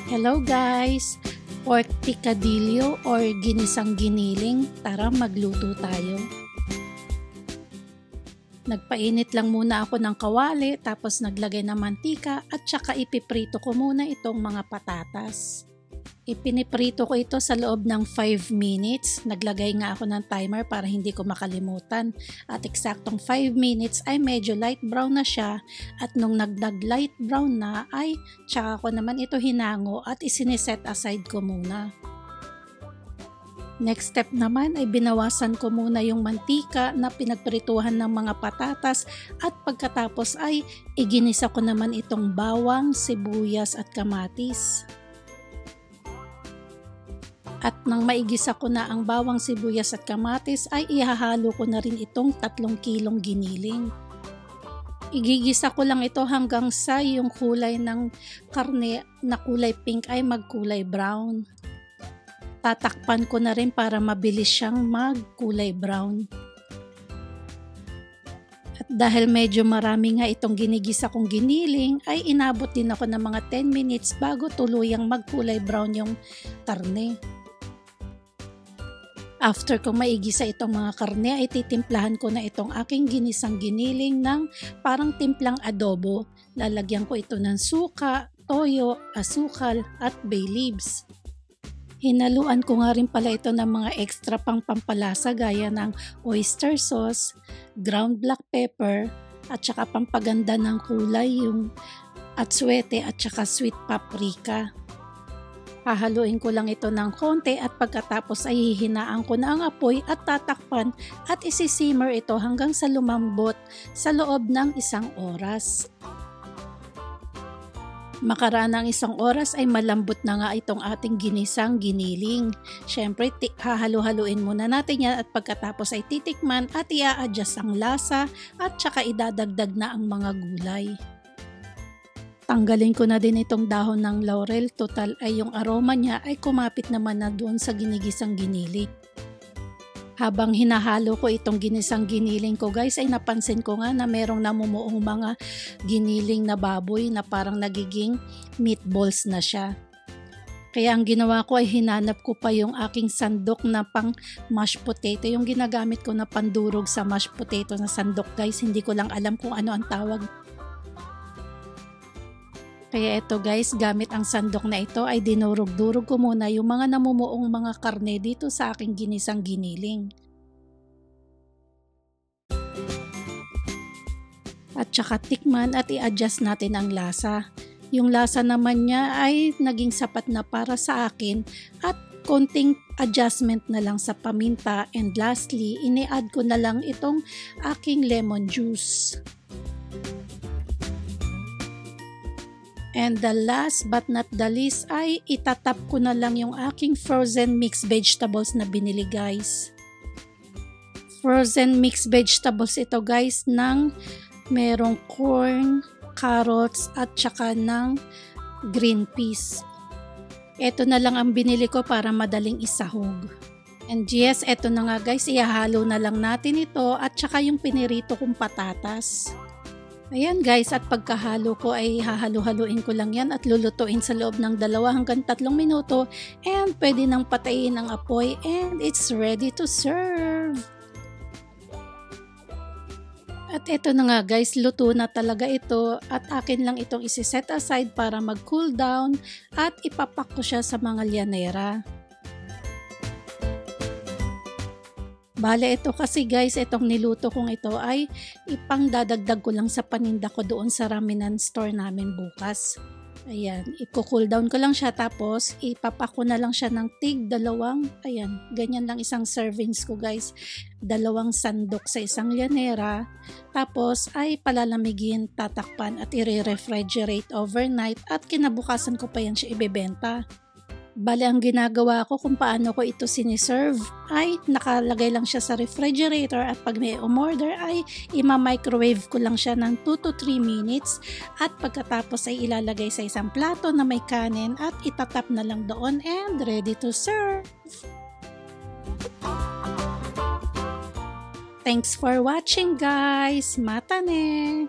Hello guys! Pork picadillo or ginisang giniling, tara magluto tayo. Nagpainit lang muna ako ng kawali, tapos naglagay ng mantika at saka ipiprito ko muna itong mga patatas. Ipiniprito ko ito sa loob ng 5 minutes. Naglagay nga ako ng timer para hindi ko makalimutan. At eksaktong 5 minutes ay medyo light brown na siya. At nung nag-light brown na ay tsaka ko naman ito hinango at isiniset aside ko muna. Next step naman ay binawasan ko muna yung mantika na pinagprituhan ng mga patatas at pagkatapos ay iginisa ko naman itong bawang, sibuyas at kamatis. At nang maigisa ko na ang bawang, sibuyas at kamatis ay ihahalo ko na rin itong 3 kilong giniling. Igigisa ko lang ito hanggang sa yung kulay ng karne na kulay pink ay magkulay brown. Tatakpan ko na rin para mabilis siyang magkulay brown. At dahil medyo marami nga itong ginigisa kong giniling ay inabot din ako ng mga 10 minutes bago tuluyang magkulay brown yung karne. After kong maigisa itong mga karne ay titimplahan ko na itong aking ginisang giniling ng parang timplang adobo. Lalagyan ko ito ng suka, toyo, asukal at bay leaves. Hinaluan ko nga rin pala ito ng mga extra pang pampalasa gaya ng oyster sauce, ground black pepper at saka pampaganda ng kulay yung atsuete at saka sweet paprika. Hahaluin ko lang ito ng konti at pagkatapos ay hihinaan ko na ang apoy at tatakpan at isisimmer ito hanggang sa lumambot sa loob ng 1 oras. Makaraan ng 1 oras ay malambot na nga itong ating ginisang giniling. Siyempre, hahalu-haluin muna natin yan at pagkatapos ay titikman at i-a-adjust ang lasa at saka idadagdag na ang mga gulay. Tanggalin ko na din itong dahon ng laurel, total ay yung aroma niya ay kumapit naman na doon sa ginigisang giniling. Habang hinahalo ko itong ginisang giniling ko guys ay napansin ko nga na merong namumuong mga giniling na baboy na parang nagiging meatballs na siya. Kaya ang ginawa ko ay hinanap ko pa yung aking sandok na pang mashed potato, yung ginagamit ko na pandurog sa mashed potato na sandok guys, hindi ko lang alam kung ano ang tawag. Kaya ito guys, gamit ang sandok na ito ay dinurog-durog ko muna yung mga namumuong mga karne dito sa aking ginisang giniling. At saka tikman at i-adjust natin ang lasa. Yung lasa naman niya ay naging sapat na para sa akin at konting adjustment na lang sa paminta, and lastly, ini-add ko na lang itong aking lemon juice. And the last but not the least ay itatap ko na lang yung aking frozen mixed vegetables na binili guys. Frozen mixed vegetables ito guys ng merong corn, carrots at saka ng green peas. Ito na lang ang binili ko para madaling isahog. And yes, ito na nga guys, ihahalo na lang natin ito at saka yung pinirito kong patatas. Ayan guys, at pagkahalo ko ay hahalu-haluin ko lang yan at lulutuin sa loob ng 2 hanggang 3 minuto and pwede nang patayin ang apoy and it's ready to serve. At ito na nga guys, luto na talaga ito at akin lang itong isi-set aside para mag-cool down at ipapak ko siya sa mga lyanera. Bale, ito kasi guys, itong niluto kong ito ay ipang dadagdag ko lang sa paninda ko doon sa raminan store namin bukas. Ayan, i-cool down ko lang siya tapos ipapak ko na lang siya ng tig 2. Ayan, ganyan lang isang servings ko guys. 2 sandok sa isang lyanera. Tapos ay palalamigin, tatakpan at i-refrigerate overnight at kinabukasan ko pa yan siya ibebenta. Bale, ang ginagawa ko kung paano ko ito siniserve ay nakalagay lang siya sa refrigerator at pag may umorder ay ima-microwave ko lang siya ng 2 to 3 minutes at pagkatapos ay ilalagay sa isang plato na may kanin at itatap na lang doon and ready to serve. Thanks for watching guys! Mata ne!